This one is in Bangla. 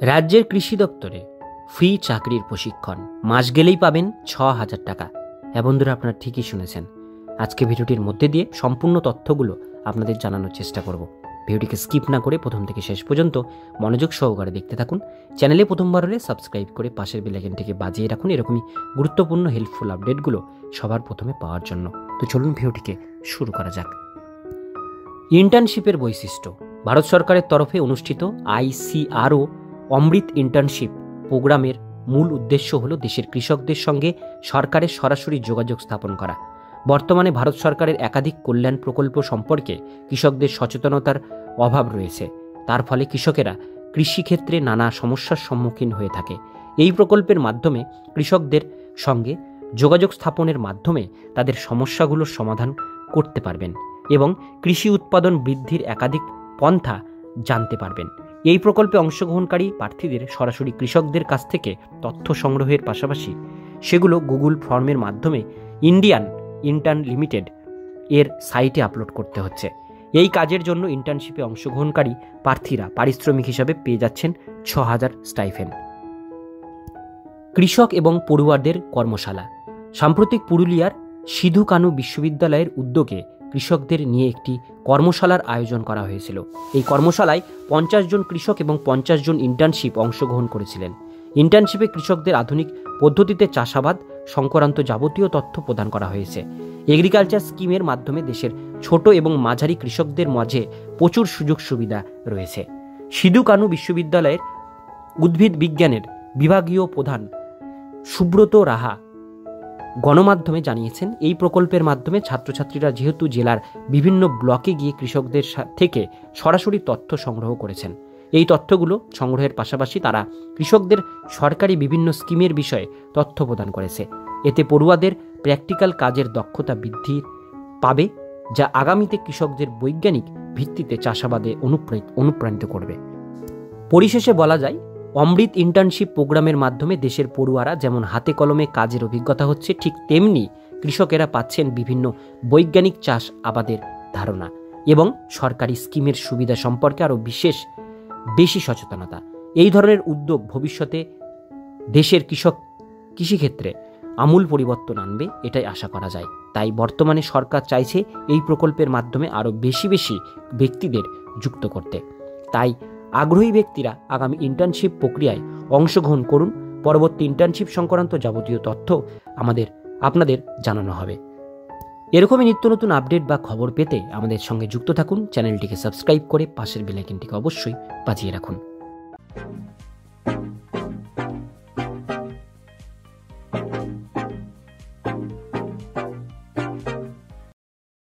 রাজ্যের কৃষি দপ্তরে ফ্রি চাকরির প্রশিক্ষণ, মাস গেলেই পাবেন ৬,০০০ টাকা। হ্যাঁ বন্ধুরা, আপনারা ঠিকই শুনেছেন। আজকে ভিডিওটির মধ্যে দিয়ে সম্পূর্ণ তথ্যগুলো আপনাদের জানানোর চেষ্টা করব। ভিডিওটিকে স্কিপ না করে প্রথম থেকে শেষ পর্যন্ত মনোযোগ সহকারে দেখতে থাকুন। চ্যানেলে প্রথমবার হলে সাবস্ক্রাইব করে পাশের বেল আইকনটিকে বাজিয়ে রাখুন এরকমই গুরুত্বপূর্ণ হেল্পফুল আপডেটগুলো সবার প্রথমে পাওয়ার জন্য। তো চলুন ভিডিওটিকে শুরু করা যাক। ইন্টার্নশিপের বৈশিষ্ট্য। ভারত সরকারের তরফে অনুষ্ঠিত ICRO অমৃত ইন্টার্নশিপ প্রোগ্রামের মূল উদ্দেশ্য হল দেশের কৃষকদের সঙ্গে সরকারের সরাসরি যোগাযোগ স্থাপন করা। বর্তমানে ভারত সরকারের একাধিক কল্যাণ প্রকল্প সম্পর্কে কৃষকদের সচেতনতার অভাব রয়েছে। তার ফলে কৃষকেরা কৃষিক্ষেত্রে নানা সমস্যার সম্মুখীন হয়ে থাকে। এই প্রকল্পের মাধ্যমে কৃষকদের সঙ্গে যোগাযোগ স্থাপনের মাধ্যমে তাদের সমস্যাগুলোর সমাধান করতে পারবেন এবং কৃষি উৎপাদন বৃদ্ধির একাধিক পন্থা জানতে পারবেন। এই প্রকল্পে অংশগ্রহণকারী প্রার্থীদের সরাসরি কৃষকদের কাছ থেকে তথ্য সংগ্রহের পাশাপাশি সেগুলো গুগল ফর্মের মাধ্যমে ইন্ডিয়ান ইন্টার্ন লিমিটেড এর সাইটে আপলোড করতে হচ্ছে। এই কাজের জন্য ইন্টার্নশিপে অংশগ্রহণকারী প্রার্থীরা পারিশ্রমিক হিসাবে পেয়ে যাচ্ছেন ৬,০০০ স্টাইফেন্ড। কৃষক এবং পড়ুয়ারদের কর্মশালা। সাম্প্রতিক পুরুলিয়ার সিধু কানু বিশ্ববিদ্যালয়ের উদ্যোগে কৃষকদের নিয়ে একটি কর্মশালার আয়োজন করা হয়েছিল। এই কর্মশালায় ৫০ জন কৃষক এবং ৫০ জন ইন্টার্নশিপ অংশগ্রহণ করেছিলেন। ইন্টার্নশিপে কৃষকদের আধুনিক পদ্ধতিতে চাষাবাদ সংক্রান্ত যাবতীয় তথ্য প্রদান করা হয়েছে। এগ্রিকালচার স্কিমের মাধ্যমে দেশের ছোট এবং মাঝারি কৃষকদের মাঝে প্রচুর সুযোগ সুবিধা রয়েছে। সিধু কানু বিশ্ববিদ্যালয়ের উদ্ভিদ বিজ্ঞানের বিভাগীয় প্রধান সুব্রত রাহা গণমাধ্যমে জানিয়েছেন, এই প্রকল্পের মাধ্যমে ছাত্রছাত্রীরা যেহেতু জেলার বিভিন্ন ব্লকে গিয়ে কৃষকদের থেকে সরাসরি তথ্য সংগ্রহ করেছেন, এই তথ্যগুলো সংগ্রহের পাশাপাশি তারা কৃষকদের সরকারি বিভিন্ন স্কিমের বিষয়ে তথ্য প্রদান করেছে। এতে পড়ুয়াদের প্র্যাকটিক্যাল কাজের দক্ষতা বৃদ্ধি পাবে, যা আগামীতে কৃষকদের বৈজ্ঞানিক ভিত্তিতে চাষাবাদে অনুপ্রাণিত করবে। পরিশেষে বলা যায়, অমৃত ইন্টার্নশিপ প্রোগ্রামের মাধ্যমে দেশের পড়ুয়ারা যেমন হাতে কলমে কাজের অভিজ্ঞতা হচ্ছে, ঠিক তেমনি কৃষকেরা পাচ্ছেন বিভিন্ন বৈজ্ঞানিক চাষ আবাদের ধারণা এবং সরকারি স্কিমের সুবিধা সম্পর্কে আরও বেশি সচেতনতা। এই ধরনের উদ্যোগ ভবিষ্যতে দেশের কৃষিক্ষেত্রে আমূল পরিবর্তন আনবে, এটাই আশা করা যায়। তাই বর্তমানে সরকার চাইছে এই প্রকল্পের মাধ্যমে আরও বেশি ব্যক্তিদের যুক্ত করতে। তাই আগ্রহী ব্যক্তিরা আগামী ইন্টার্নশিপ প্রক্রিয়ায় অংশগ্রহণ করুন। পরবর্তী ইন্টার্নশিপ সংক্রান্ত যাবতীয় তথ্য আপনাদের জানানো হবে। এরকমই নিত্য নতুন আপডেট বা খবর পেতে আমাদের সঙ্গে যুক্ত থাকুন। চ্যানেলটিকে সাবস্ক্রাইব করে পাশের বেল আইকনটিকে অবশ্যই বাজিয়ে রাখুন।